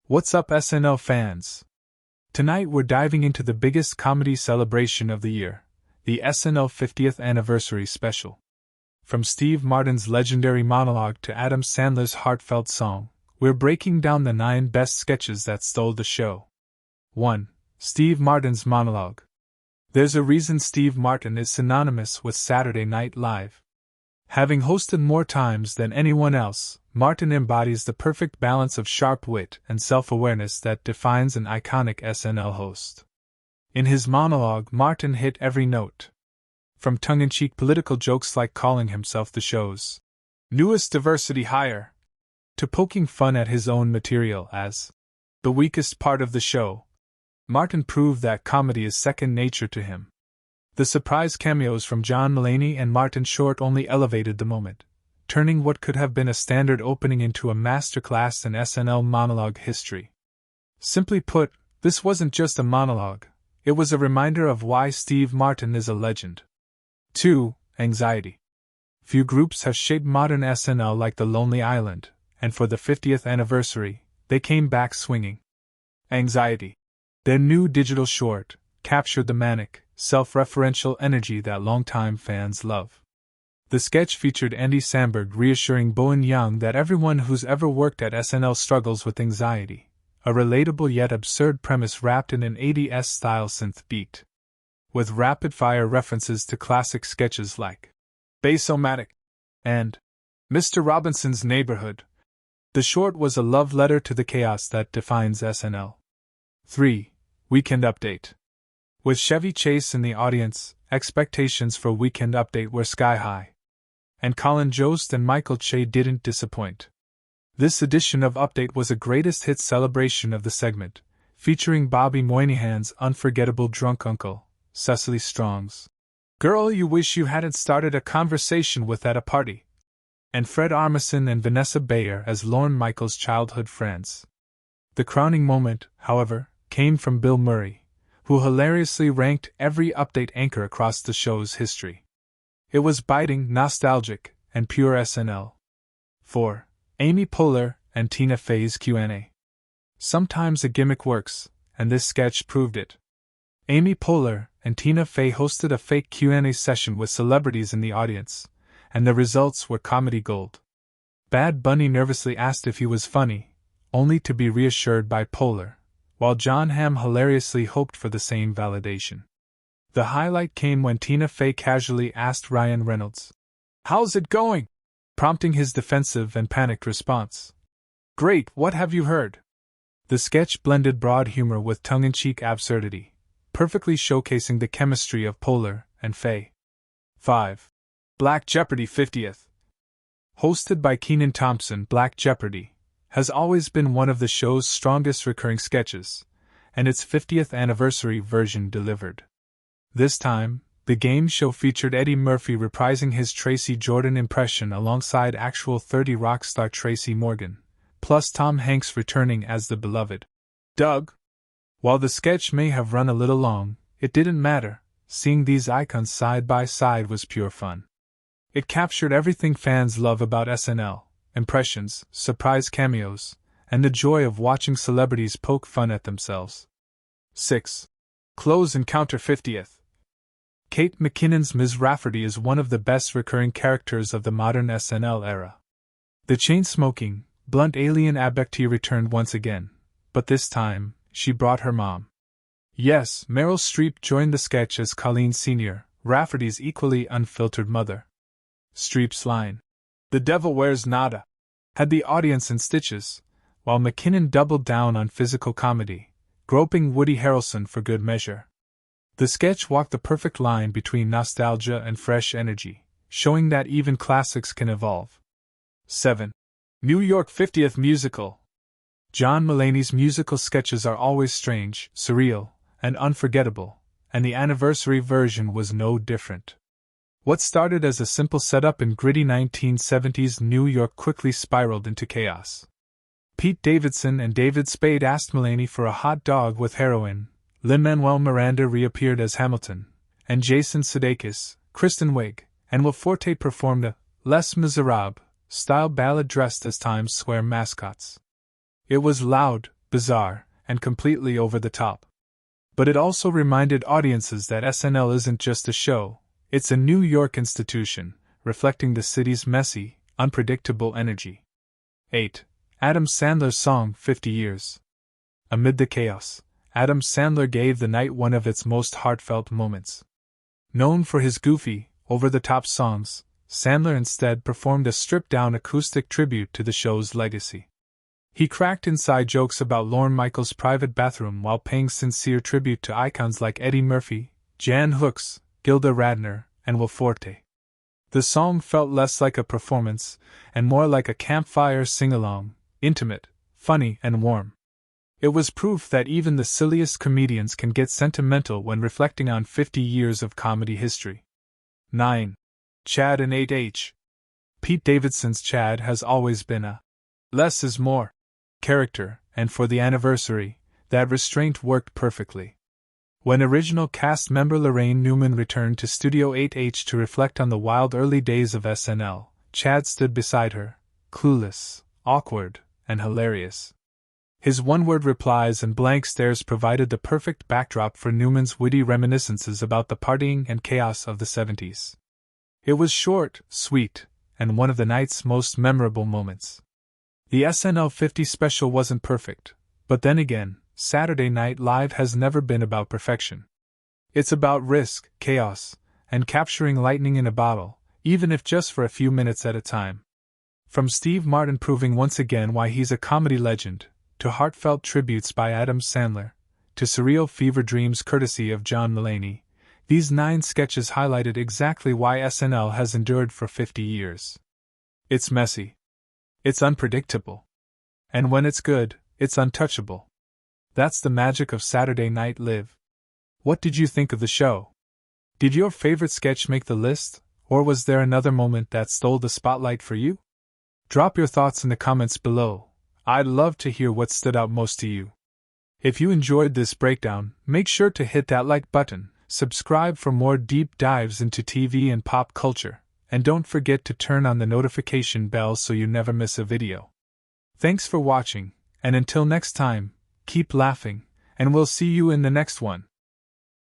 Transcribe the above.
What's up, SNL fans? Tonight we're diving into the biggest comedy celebration of the year, the SNL 50th Anniversary Special. From Steve Martin's legendary monologue to Adam Sandler's heartfelt song, we're breaking down the 9 best sketches that stole the show. 1. Steve Martin's monologue. There's a reason Steve Martin is synonymous with Saturday Night Live. Having hosted more times than anyone else, Martin embodies the perfect balance of sharp wit and self-awareness that defines an iconic SNL host. In his monologue, Martin hit every note. From tongue-in-cheek political jokes like calling himself the show's newest diversity hire, to poking fun at his own material as the weakest part of the show, Martin proved that comedy is second nature to him. The surprise cameos from John Mulaney and Martin Short only elevated the moment, turning what could have been a standard opening into a masterclass in SNL monologue history. Simply put, this wasn't just a monologue, it was a reminder of why Steve Martin is a legend. 2. Anxiety. Few groups have shaped modern SNL like The Lonely Island, and for the 50th anniversary, they came back swinging. Anxiety. Their new digital short captured the manic, self-referential energy that longtime fans love. The sketch featured Andy Samberg reassuring Bowen Yang that everyone who's ever worked at SNL struggles with anxiety, a relatable yet absurd premise wrapped in an 80s-style synth beat. With rapid-fire references to classic sketches like Bass-O-Matic and Mr. Robinson's Neighborhood, the short was a love letter to the chaos that defines SNL. 3. Weekend Update. With Chevy Chase in the audience, expectations for Weekend Update were sky high. And Colin Jost and Michael Che didn't disappoint. This edition of Update was a greatest hits celebration of the segment, featuring Bobby Moynihan's unforgettable drunk uncle, Cecily Strong's girl you wish you hadn't started a conversation with at a party, and Fred Armisen and Vanessa Bayer as Lorne Michaels' childhood friends. The crowning moment, however, came from Bill Murray, who hilariously ranked every Update anchor across the show's history. It was biting, nostalgic, and pure SNL. 4. Amy Poehler and Tina Fey's Q&A. Sometimes a gimmick works, and this sketch proved it. Amy Poehler and Tina Fey hosted a fake Q&A session with celebrities in the audience, and the results were comedy gold. Bad Bunny nervously asked if he was funny, only to be reassured by Poehler, while Jon Hamm hilariously hoped for the same validation. The highlight came when Tina Fey casually asked Ryan Reynolds, "How's it going?" prompting his defensive and panicked response, "Great, what have you heard?" The sketch blended broad humor with tongue-in-cheek absurdity, perfectly showcasing the chemistry of Poehler and Fey. 5. Black Jeopardy 50th. Hosted by Kenan Thompson, Black Jeopardy has always been one of the show's strongest recurring sketches, and its 50th anniversary version delivered. This time, the game show featured Eddie Murphy reprising his Tracy Jordan impression alongside actual 30 Rock star Tracy Morgan, plus Tom Hanks returning as the beloved Doug. While the sketch may have run a little long, it didn't matter, seeing these icons side by side was pure fun. It captured everything fans love about SNL: impressions, surprise cameos, and the joy of watching celebrities poke fun at themselves. 6. Close Encounter 50th. Kate McKinnon's Ms. Rafferty is one of the best recurring characters of the modern SNL era. The chain-smoking, blunt alien abductee returned once again, but this time, she brought her mom. Yes, Meryl Streep joined the sketch as Colleen Sr., Rafferty's equally unfiltered mother. Streep's line, "The devil wears nada," had the audience in stitches, while McKinnon doubled down on physical comedy, groping Woody Harrelson for good measure. The sketch walked the perfect line between nostalgia and fresh energy, showing that even classics can evolve. 7. New York 50th Musical. John Mulaney's musical sketches are always strange, surreal, and unforgettable, and the anniversary version was no different. What started as a simple setup in gritty 1970s New York quickly spiraled into chaos. Pete Davidson and David Spade asked Mulaney for a hot dog with heroin, Lin-Manuel Miranda reappeared as Hamilton, and Jason Sudeikis, Kristen Wiig, and Will Forte performed a Les Miserables style ballad dressed as Times Square mascots. It was loud, bizarre, and completely over the top. But it also reminded audiences that SNL isn't just a show, it's a New York institution, reflecting the city's messy, unpredictable energy. 8. Adam Sandler's song 50 Years. Amid the chaos, Adam Sandler gave the night one of its most heartfelt moments. Known for his goofy, over-the-top songs, Sandler instead performed a stripped-down acoustic tribute to the show's legacy. He cracked inside jokes about Lorne Michaels' private bathroom while paying sincere tribute to icons like Eddie Murphy, Jan Hooks, Gilda Radner, and Will Forte. The song felt less like a performance, and more like a campfire sing-along, intimate, funny, and warm. It was proof that even the silliest comedians can get sentimental when reflecting on 50 years of comedy history. 9. Chad and 8H. Pete Davidson's Chad has always been a less is more character, and for the anniversary, that restraint worked perfectly. When original cast member Lorraine Newman returned to Studio 8H to reflect on the wild early days of SNL, Chad stood beside her, clueless, awkward, and hilarious. His one-word replies and blank stares provided the perfect backdrop for Newman's witty reminiscences about the partying and chaos of the 70s. It was short, sweet, and one of the night's most memorable moments. The SNL50 special wasn't perfect, but then again, Saturday Night Live has never been about perfection. It's about risk, chaos, and capturing lightning in a bottle, even if just for a few minutes at a time. From Steve Martin proving once again why he's a comedy legend, to heartfelt tributes by Adam Sandler, to surreal fever dreams courtesy of John Mulaney, these 9 sketches highlighted exactly why SNL has endured for 50 years. It's messy. It's unpredictable. And when it's good, it's untouchable. That's the magic of Saturday Night Live. What did you think of the show? Did your favorite sketch make the list, or was there another moment that stole the spotlight for you? Drop your thoughts in the comments below. I'd love to hear what stood out most to you. If you enjoyed this breakdown, make sure to hit that like button, subscribe for more deep dives into TV and pop culture, and don't forget to turn on the notification bell so you never miss a video. Thanks for watching, and until next time, keep laughing, and we'll see you in the next one.